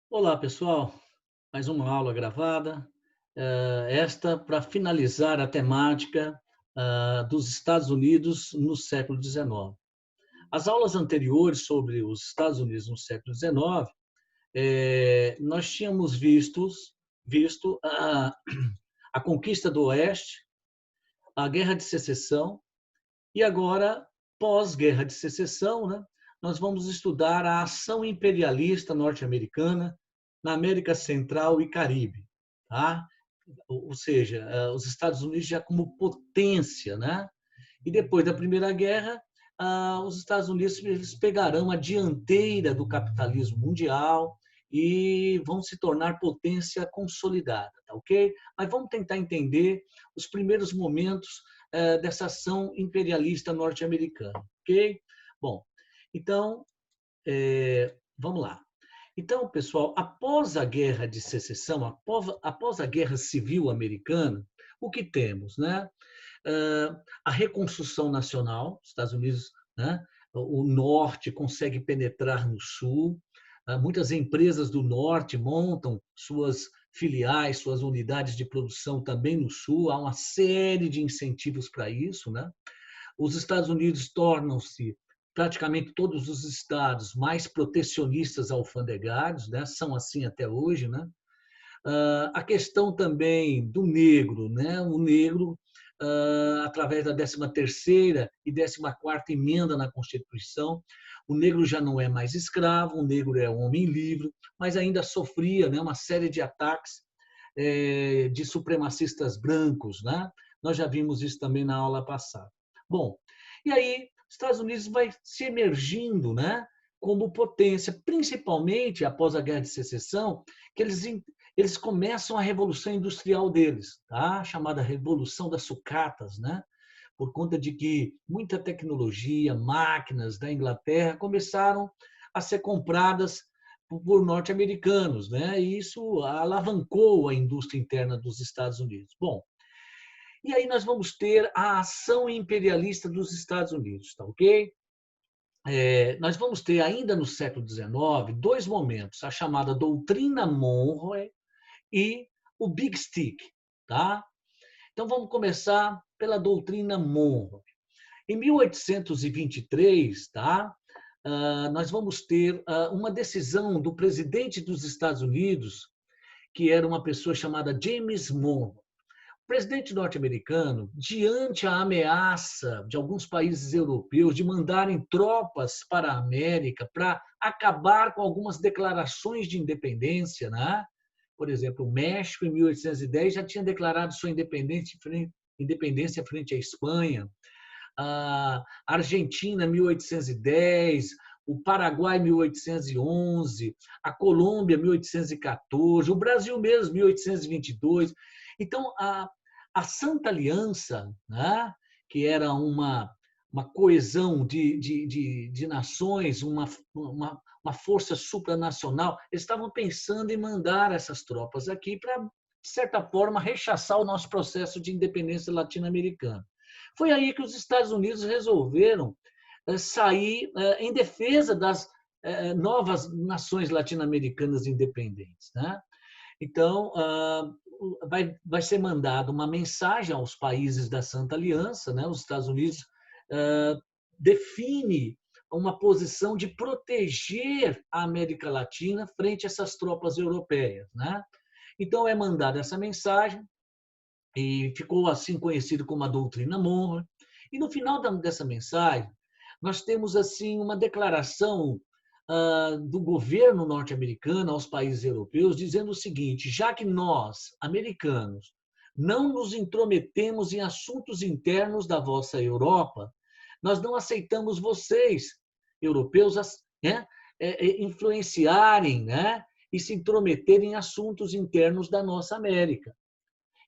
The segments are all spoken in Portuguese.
Olá, pessoal. Mais uma aula gravada. Esta para finalizar a temática dos Estados Unidos no século XIX. As aulas anteriores sobre os Estados Unidos no século XIX, nós tínhamos visto a conquista do Oeste, a Guerra de Secessão e agora, pós-Guerra de Secessão, né, nós vamos estudar a ação imperialista norte-americana na América Central e Caribe, tá? Ou seja, os Estados Unidos já como potência, né? E depois da Primeira Guerra, os Estados Unidos eles pegarão a dianteira do capitalismo mundial e vão se tornar potência consolidada, tá ok? Mas vamos tentar entender os primeiros momentos dessa ação imperialista norte-americana, ok? Bom, então, vamos lá. Então, pessoal, após a Guerra de Secessão, após a Guerra Civil Americana, o que temos, né? A reconstrução nacional, Estados Unidos, né? O Norte consegue penetrar no Sul, muitas empresas do Norte montam suas filiais, suas unidades de produção também no Sul, há uma série de incentivos para isso, né? Os Estados Unidos tornam-se praticamente todos os estados mais protecionistas alfandegários, né? São assim até hoje, né? A questão também do negro, né? O negro, através da 13ª e 14ª emenda na Constituição, o negro já não é mais escravo, o negro é um homem livre, mas ainda sofria, né, uma série de ataques de supremacistas brancos, né? Nós já vimos isso também na aula passada. Bom, e aí os Estados Unidos vai se emergindo, né, como potência, principalmente após a Guerra de Secessão, que eles começam a revolução industrial deles, tá? Chamada Revolução das Sucatas, né? Por conta de que muita tecnologia, máquinas da Inglaterra começaram a ser compradas por norte-americanos, né? E isso alavancou a indústria interna dos Estados Unidos. Bom, e aí nós vamos ter a ação imperialista dos Estados Unidos, tá ok? Nós vamos ter ainda no século XIX dois momentos, a chamada doutrina Monroe e o Big Stick, tá? Então vamos começar pela doutrina Monroe. Em 1823, tá? Nós vamos ter uma decisão do presidente dos Estados Unidos, que era uma pessoa chamada James Monroe. O presidente norte-americano, diante a ameaça de alguns países europeus de mandarem tropas para a América para acabar com algumas declarações de independência, né? Por exemplo, o México, em 1810, já tinha declarado sua independência frente à Espanha. A Argentina, 1810, o Paraguai, 1811, a Colômbia, 1814, o Brasil mesmo, 1822. Então, a Santa Aliança, né, que era uma coesão de nações, uma força supranacional, eles estavam pensando em mandar essas tropas aqui para, de certa forma, rechaçar o nosso processo de independência latino-americana. Foi aí que os Estados Unidos resolveram sair em defesa das novas nações latino-americanas independentes, né? Então, vai ser mandada uma mensagem aos países da Santa Aliança, né? Os Estados Unidos define uma posição de proteger a América Latina frente a essas tropas europeias, né? Então, é mandada essa mensagem, e ficou assim conhecido como a doutrina Monroe. E no final dessa mensagem, nós temos assim uma declaração do governo norte-americano aos países europeus dizendo o seguinte: já que nós, americanos, não nos intrometemos em assuntos internos da vossa Europa, nós não aceitamos vocês, europeus, né, influenciarem, né, e se intrometerem em assuntos internos da nossa América.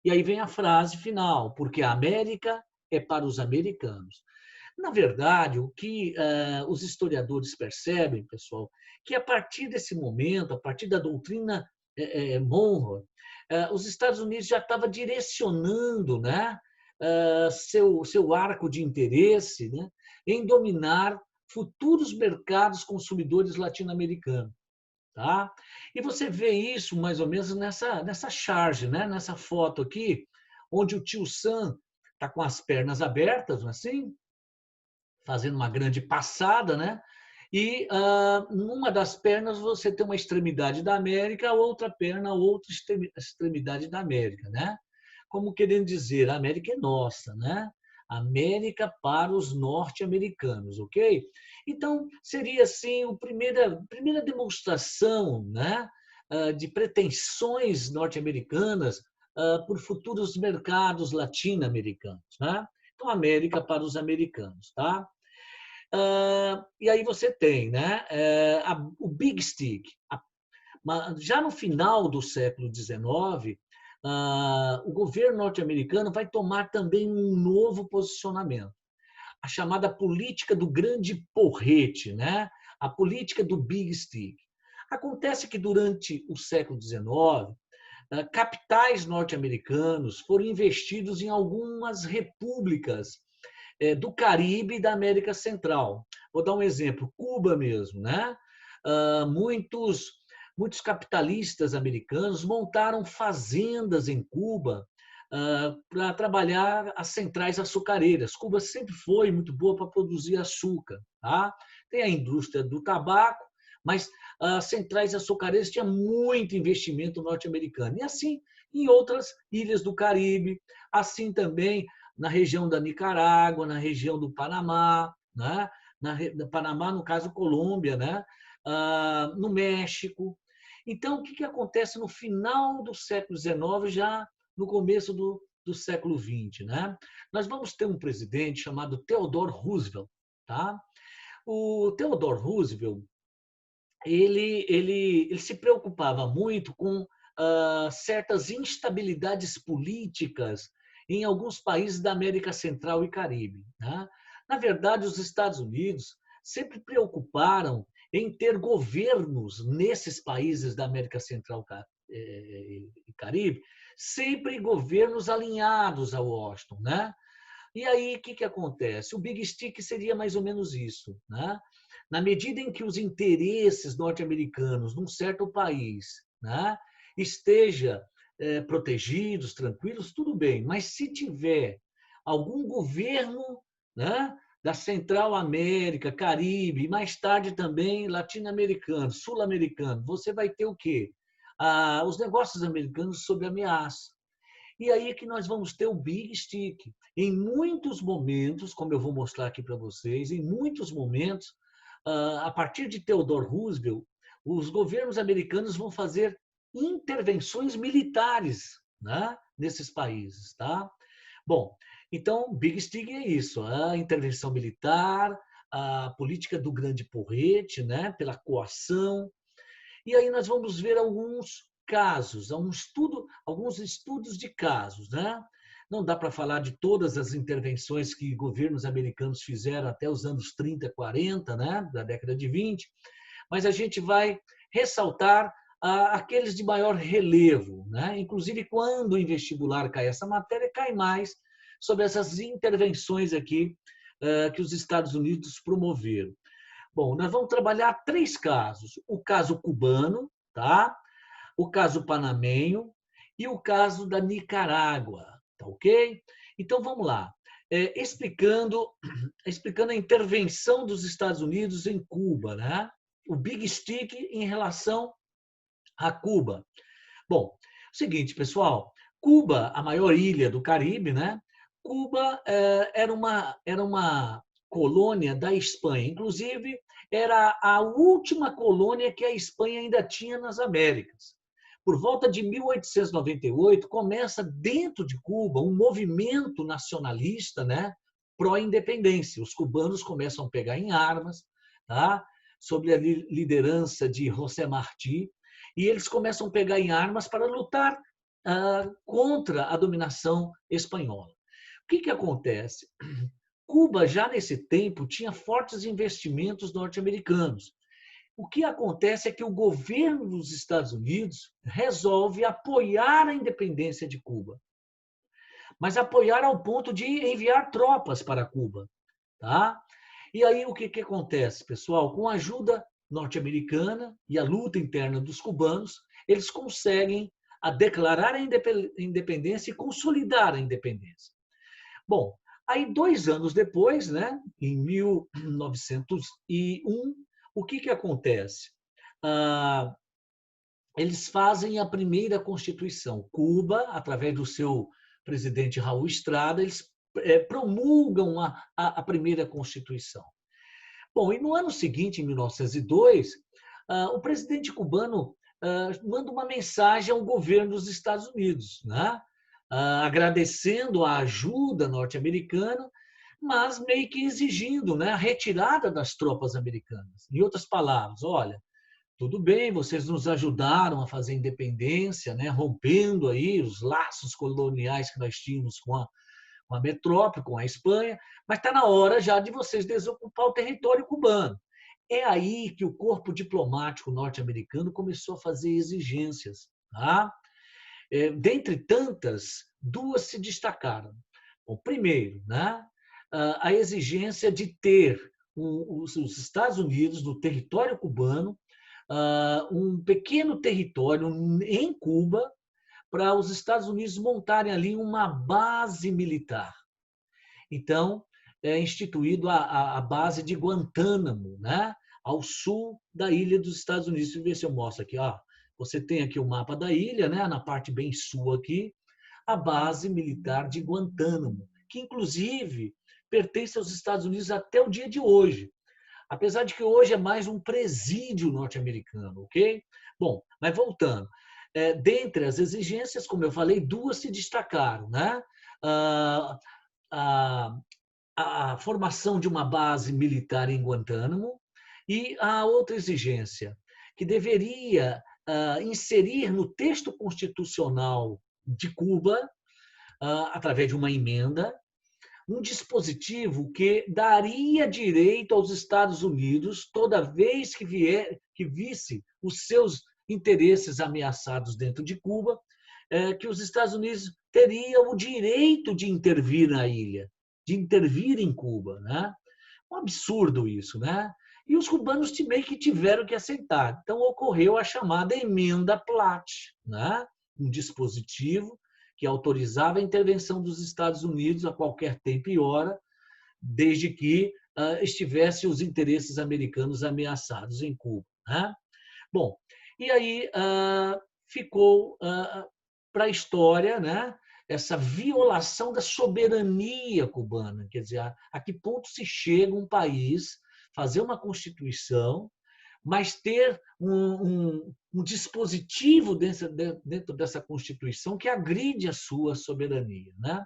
E aí vem a frase final, porque a América é para os americanos. Na verdade, o que os historiadores percebem, pessoal, que a partir desse momento, a partir da doutrina Monroe, os Estados Unidos já estavam direcionando, né, seu arco de interesse, né, em dominar futuros mercados consumidores latino-americanos. Tá? E você vê isso mais ou menos nessa charge, né? Nessa foto aqui, onde o tio Sam está com as pernas abertas, assim, fazendo uma grande passada, né? E numa das pernas você tem uma extremidade da América, a outra perna, a outra extremidade da América, né? Como querendo dizer, a América é nossa, né? América para os norte-americanos, ok? Então, seria assim a primeira demonstração, né, de pretensões norte-americanas por futuros mercados latino-americanos, né? Então, América para os americanos, tá? E aí você tem, né, o Big Stick. Já no final do século XIX, o governo norte-americano vai tomar também um novo posicionamento, a chamada política do grande porrete, né? A política do Big Stick. Acontece que durante o século XIX, capitais norte-americanos foram investidos em algumas repúblicas do Caribe e da América Central. Vou dar um exemplo, Cuba mesmo, né? Muitos capitalistas americanos montaram fazendas em Cuba para trabalhar as centrais açucareiras. Cuba sempre foi muito boa para produzir açúcar. Tá? Tem a indústria do tabaco, mas as centrais açucareiras tinham muito investimento norte-americano. E assim em outras ilhas do Caribe, assim também na região da Nicarágua, na região do Panamá, né? No Panamá, no caso, Colômbia, né? No México. Então, o que acontece no final do século XIX, já no começo do século XX? Né? Nós vamos ter um presidente chamado Theodore Roosevelt. Tá? O Theodore Roosevelt ele se preocupava muito com certas instabilidades políticas em alguns países da América Central e Caribe. Né? Na verdade, os Estados Unidos sempre preocuparam em ter governos nesses países da América Central e Caribe, sempre governos alinhados a Washington. Né? E aí, o que acontece? O Big Stick seria mais ou menos isso. Né? Na medida em que os interesses norte-americanos num certo país, né, esteja protegidos, tranquilos, tudo bem. Mas se tiver algum governo, né, da Central América, Caribe, e mais tarde também latino-americano, sul-americano, você vai ter o quê? Os negócios americanos sob ameaça. E aí é que nós vamos ter o Big Stick. Em muitos momentos, como eu vou mostrar aqui para vocês, em muitos momentos, a partir de Theodore Roosevelt, os governos americanos vão fazer intervenções militares, né, nesses países. Tá? Bom, então, Big Stick é isso, a intervenção militar, a política do grande porrete, né, pela coação. E aí nós vamos ver alguns casos, alguns estudos de casos. Né? Não dá para falar de todas as intervenções que governos americanos fizeram até os anos 30, 40, né, da década de 20, mas a gente vai ressaltar aqueles de maior relevo. Né? Inclusive, quando em vestibular cai essa matéria, cai mais sobre essas intervenções aqui que os Estados Unidos promoveram. Bom, nós vamos trabalhar 3 casos. O caso cubano, tá? O caso panamenho e o caso da Nicarágua. Tá ok? Então, vamos lá. Explicando a intervenção dos Estados Unidos em Cuba, né? O Big Stick em relação a Cuba. Bom, seguinte, pessoal. Cuba, a maior ilha do Caribe, né? Cuba era uma colônia da Espanha. Inclusive, era a última colônia que a Espanha ainda tinha nas Américas. Por volta de 1898, começa dentro de Cuba um movimento nacionalista, né, pró-independência. Os cubanos começam a pegar em armas, tá, sob a liderança de José Martí, e eles começam a pegar em armas para lutar contra a dominação espanhola. O que acontece? Cuba, já nesse tempo, tinha fortes investimentos norte-americanos. O que acontece é que o governo dos Estados Unidos resolve apoiar a independência de Cuba. mas apoiar ao ponto de enviar tropas para Cuba. Tá? E aí o que acontece, pessoal? Com a ajuda norte-americana e a luta interna dos cubanos, eles conseguem declarar a independência e consolidar a independência. Bom, aí 2 anos depois, né, em 1901, o que acontece? Eles fazem a primeira Constituição. Cuba, através do seu presidente Raul Estrada, eles promulgam a primeira Constituição. Bom, e no ano seguinte, em 1902, o presidente cubano manda uma mensagem ao governo dos Estados Unidos, né? Agradecendo a ajuda norte-americana, mas meio que exigindo, né, a retirada das tropas americanas. Em outras palavras, olha, tudo bem, vocês nos ajudaram a fazer a independência, né, rompendo aí os laços coloniais que nós tínhamos com a metrópole, com a Espanha, mas está na hora já de vocês desocupar o território cubano. É aí que o corpo diplomático norte-americano começou a fazer exigências. Tá? Dentre tantas, 2 se destacaram. Bom, primeiro, né, a exigência de ter os Estados Unidos, no território cubano, um pequeno território em Cuba, para os Estados Unidos montarem ali uma base militar. Então, é instituído a base de Guantánamo, né? Ao sul da ilha dos Estados Unidos. Deixa eu ver se eu mostro aqui. Ó. Você tem aqui o mapa da ilha, né? Na parte bem sul aqui, a base militar de Guantánamo, que inclusive pertence aos Estados Unidos até o dia de hoje. Apesar de que hoje é mais um presídio norte-americano, ok? Bom, mas voltando. Dentre as exigências, como eu falei, 2 se destacaram, né? A formação de uma base militar em Guantánamo e a outra exigência, que deveria inserir no texto constitucional de Cuba, através de uma emenda, um dispositivo que daria direito aos Estados Unidos, toda vez que visse os seus interesses ameaçados dentro de Cuba, que os Estados Unidos teriam o direito de intervir na ilha, de intervir em Cuba. Né? Um absurdo isso. Né? E os cubanos meio que tiveram que aceitar. Então, ocorreu a chamada Emenda Platt, né? Um dispositivo que autorizava a intervenção dos Estados Unidos a qualquer tempo e hora, desde que estivessem os interesses americanos ameaçados em Cuba. Né? Bom, e aí ficou para a história, né, essa violação da soberania cubana. Quer dizer, a que ponto se chega um país fazer uma Constituição, mas ter um dispositivo dentro dessa Constituição que agride a sua soberania. Né?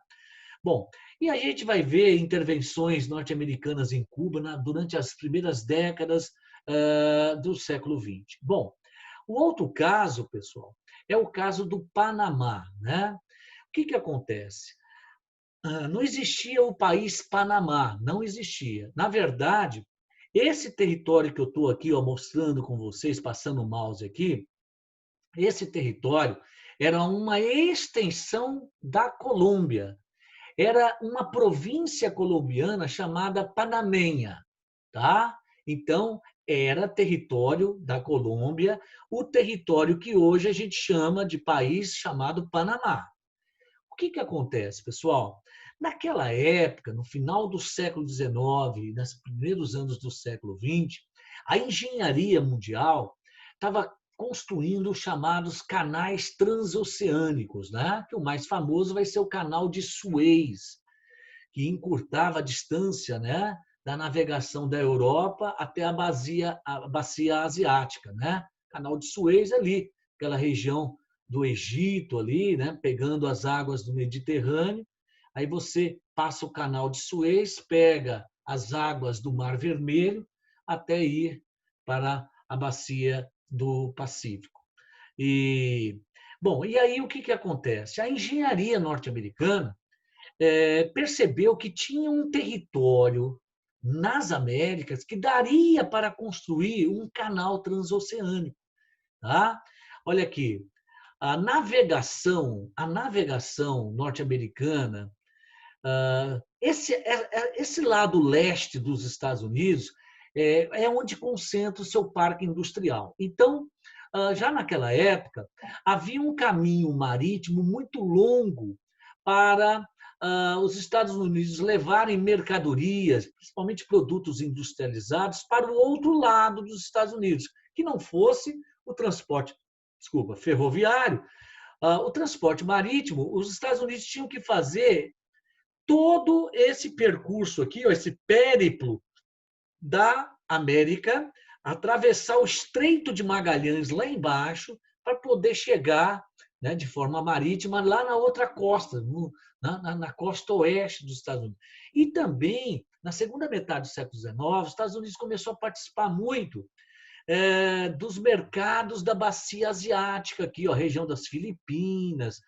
Bom, e a gente vai ver intervenções norte-americanas em Cuba durante as primeiras décadas do século XX. Bom, o outro caso, pessoal, é o caso do Panamá. Né? O que acontece? Não existia o país Panamá, não existia. Na verdade, esse território que eu estou aqui mostrando com vocês, passando o mouse aqui, esse território era uma extensão da Colômbia. Era uma província colombiana chamada Panamenha. Tá? Então, era território da Colômbia, o território que hoje a gente chama de país chamado Panamá. O que acontece, pessoal? Naquela época, no final do século XIX, nos primeiros anos do século XX, a engenharia mundial estava construindo os chamados canais transoceânicos, né? Que o mais famoso vai ser o canal de Suez, que encurtava a distância, né, da navegação da Europa até a bacia asiática. Né? Canal de Suez ali, aquela região do Egito ali, né, pegando as águas do Mediterrâneo. Aí você passa o canal de Suez, pega as águas do Mar Vermelho até ir para a bacia do Pacífico. Bom, e aí o que acontece? A engenharia norte-americana percebeu que tinha um território nas Américas que daria para construir um canal transoceânico. Tá? Olha aqui, a navegação norte-americana, esse lado leste dos Estados Unidos é onde concentra o seu parque industrial. Então, já naquela época, havia um caminho marítimo muito longo para os Estados Unidos levarem mercadorias, principalmente produtos industrializados, para o outro lado dos Estados Unidos, que não fosse o transporte, ferroviário, o transporte marítimo. Os Estados Unidos tinham que fazer todo esse percurso aqui, esse périplo da América, atravessar o Estreito de Magalhães lá embaixo, para poder chegar, né, de forma marítima lá na outra costa, na costa oeste dos Estados Unidos. E também, na segunda metade do século XIX, os Estados Unidos começou a participar muito dos mercados da bacia asiática, aqui, região das Filipinas,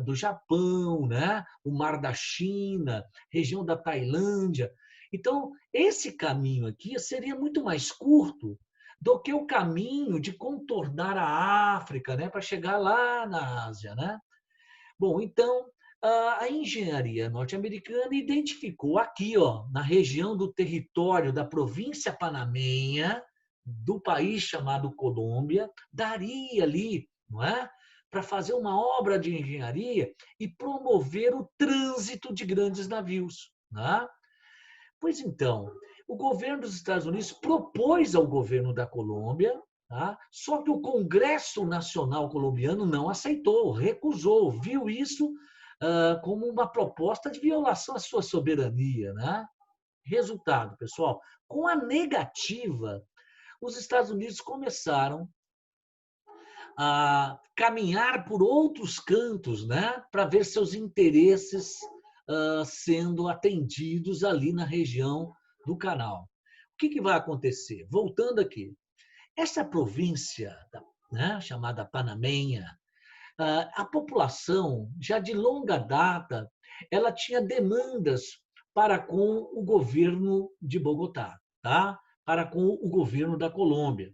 do Japão, né? O Mar da China, região da Tailândia. Então, esse caminho aqui seria muito mais curto do que o caminho de contornar a África, né? Para chegar lá na Ásia, né? Bom, então, a engenharia norte-americana identificou aqui, na região do território da província panamenha, do país chamado Colômbia, daria ali, não é, para fazer uma obra de engenharia e promover o trânsito de grandes navios. Né? Pois então, o governo dos Estados Unidos propôs ao governo da Colômbia, tá? Só que o Congresso Nacional Colombiano não aceitou, recusou, viu isso como uma proposta de violação à sua soberania. Né? Resultado, pessoal, com a negativa, os Estados Unidos começaram a caminhar por outros cantos, né, para ver seus interesses sendo atendidos ali na região do canal. O que vai acontecer? Voltando aqui, essa província, né, chamada Panamenha, a população, já de longa data, ela tinha demandas para com o governo de Bogotá, tá? Para com o governo da Colômbia.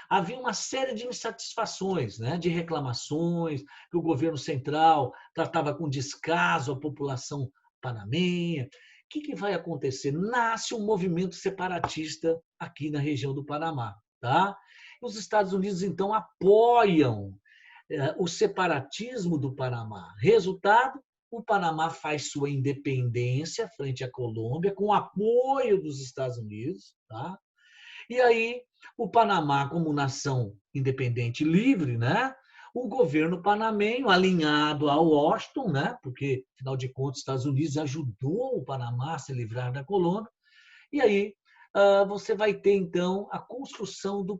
Havia uma série de insatisfações, né? De reclamações, que o governo central tratava com descaso a população panamenha. O que vai acontecer? Nasce um movimento separatista aqui na região do Panamá. Tá? Os Estados Unidos, então, apoiam o separatismo do Panamá. Resultado, o Panamá faz sua independência frente à Colômbia, com apoio dos Estados Unidos. Tá? E aí, o Panamá, como nação independente e livre, né? O governo panamenho, alinhado a Washington, né? Porque, afinal de contas, os Estados Unidos ajudou o Panamá a se livrar da Colômbia. E aí, você vai ter, então, a construção do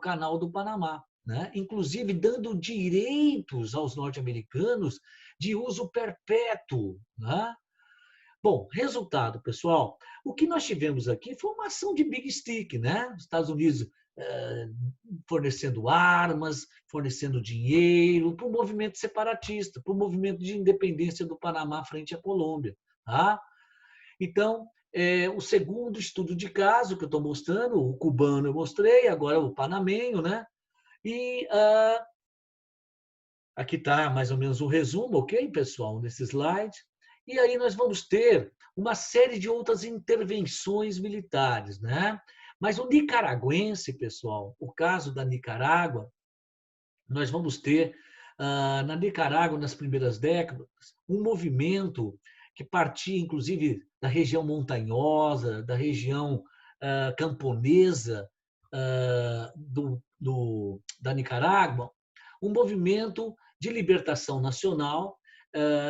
Canal do Panamá, né? Inclusive dando direitos aos norte-americanos de uso perpétuo. Né? Bom, resultado, pessoal, o que nós tivemos aqui foi uma ação de big stick, né? Os Estados Unidos fornecendo armas, fornecendo dinheiro para o movimento separatista, para o movimento de independência do Panamá frente à Colômbia. Tá? Então, o segundo estudo de caso que eu estou mostrando, o cubano eu mostrei, agora o panamenho, né? E aqui está mais ou menos o resumo, ok, pessoal, nesse slide. E aí nós vamos ter uma série de outras intervenções militares, né? Mas o nicaragüense, pessoal, o caso da Nicarágua, nós vamos ter na Nicarágua, nas primeiras décadas, um movimento que partia, inclusive, da região montanhosa, da região camponesa da Nicarágua, um movimento de libertação nacional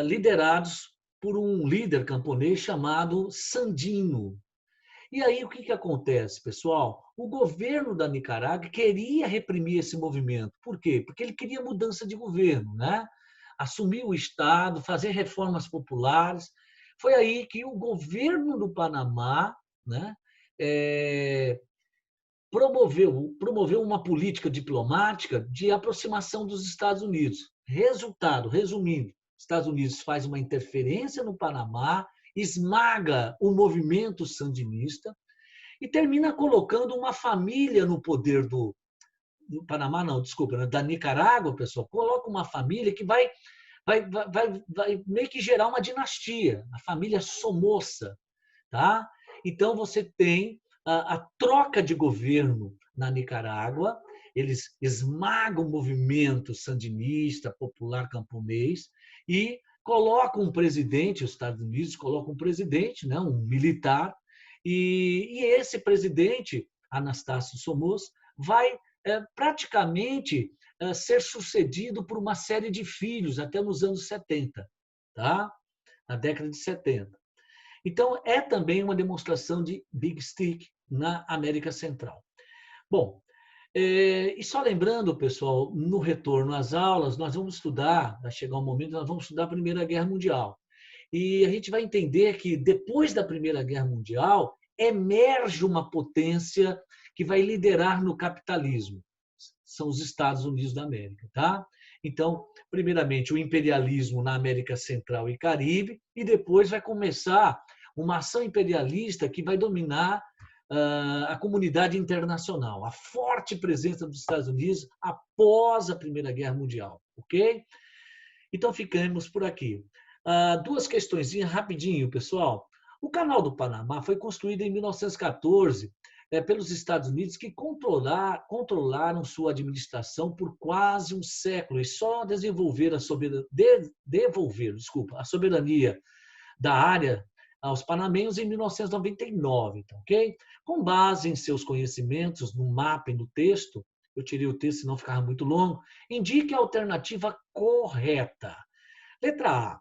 liderados por um líder camponês chamado Sandino. E aí o que acontece, pessoal? O governo da Nicarágua queria reprimir esse movimento. Por quê? Porque ele queria mudança de governo, né? Assumir o Estado, fazer reformas populares. Foi aí que o governo do Panamá, né, promoveu uma política diplomática de aproximação dos Estados Unidos. Resultado, resumindo, Estados Unidos faz uma interferência no Panamá, esmaga o movimento sandinista e termina colocando uma família no poder Panamá não, desculpa, né, da Nicarágua, pessoal, coloca uma família que vai meio que gerar uma dinastia, a família Somoza, tá? Então você tem a troca de governo na Nicarágua, eles esmagam o movimento sandinista, popular camponês e colocam um presidente, os Estados Unidos colocam um presidente, né, um militar, e esse presidente, Anastácio Somoza, vai praticamente ser sucedido por uma série de filhos até nos anos 70, tá? Na década de 70. Então, é também uma demonstração de Big Stick na América Central. Bom, e só lembrando, pessoal, no retorno às aulas, nós vamos estudar, vai chegar um momento, nós vamos estudar a Primeira Guerra Mundial. E a gente vai entender que depois da Primeira Guerra Mundial, emerge uma potência que vai liderar no capitalismo. São os Estados Unidos da América, tá? Então, primeiramente, o imperialismo na América Central e Caribe, e depois vai começar uma ação imperialista que vai dominar a comunidade internacional, a forte presença dos Estados Unidos após a Primeira Guerra Mundial, ok? Então, ficamos por aqui. Duas questõezinhas rapidinho, pessoal. O Canal do Panamá foi construído em 1914 pelos Estados Unidos, que controlaram sua administração por quase um século e só devolveram a soberania da área aos panamenhos em 1999, tá, ok? Com base em seus conhecimentos no mapa e no texto, eu tirei o texto, senão ficava muito longo, indique a alternativa correta. Letra A.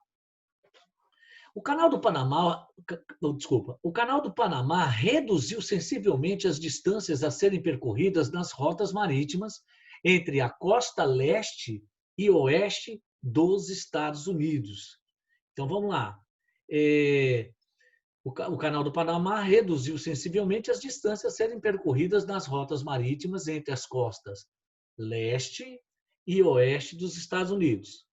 O Canal do Panamá reduziu sensivelmente as distâncias a serem percorridas nas rotas marítimas entre a costa leste e oeste dos Estados Unidos. Então, vamos lá. O Canal do Panamá reduziu sensivelmente as distâncias a serem percorridas nas rotas marítimas entre as costas leste e oeste dos Estados Unidos.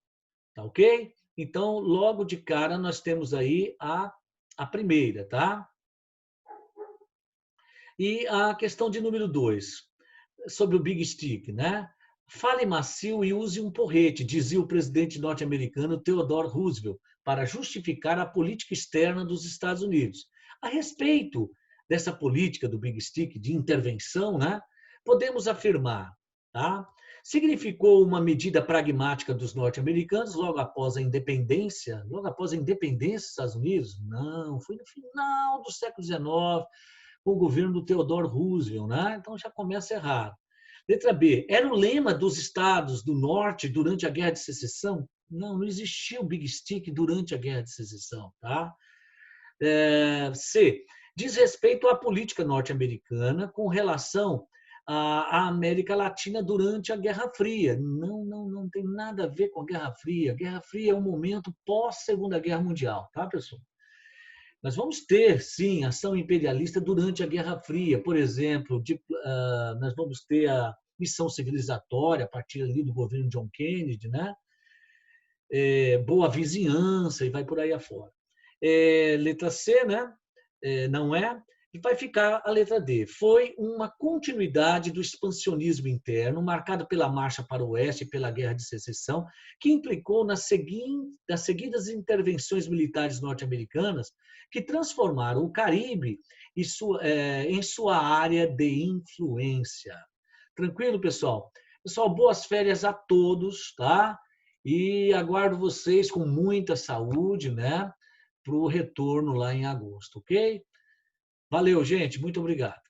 Tá ok? Então, logo de cara, nós temos aí a primeira, tá? E a questão de número 2, sobre o Big Stick, né? Fale macio e use um porrete, dizia o presidente norte-americano Theodore Roosevelt, para justificar a política externa dos Estados Unidos. A respeito dessa política do Big Stick de intervenção, né? Podemos afirmar, tá? Significou uma medida pragmática dos norte-americanos logo após a independência dos Estados Unidos? Não, foi no final do século XIX, com o governo do Theodore Roosevelt, né? Então já começa errado. Letra B, era o lema dos estados do norte durante a Guerra de Secessão? Não, não existia o Big Stick durante a Guerra de Secessão, tá? C, diz respeito à política norte-americana com relação à América Latina durante a Guerra Fria. Não tem nada a ver com a Guerra Fria. A Guerra Fria é um momento pós-Segunda Guerra Mundial, tá, pessoal? Nós vamos ter, sim, ação imperialista durante a Guerra Fria. Por exemplo, nós vamos ter a missão civilizatória a partir ali do governo John Kennedy, né? Boa vizinhança e vai por aí afora. Letra C, né? Não é? E vai ficar a letra D. Foi uma continuidade do expansionismo interno, marcado pela marcha para o oeste e pela Guerra de Secessão, que implicou nas seguidas intervenções militares norte-americanas que transformaram o Caribe em sua área de influência. Tranquilo, pessoal? Pessoal, boas férias a todos, tá? E aguardo vocês com muita saúde, né? Para o retorno lá em agosto, ok? Valeu, gente. Muito obrigado.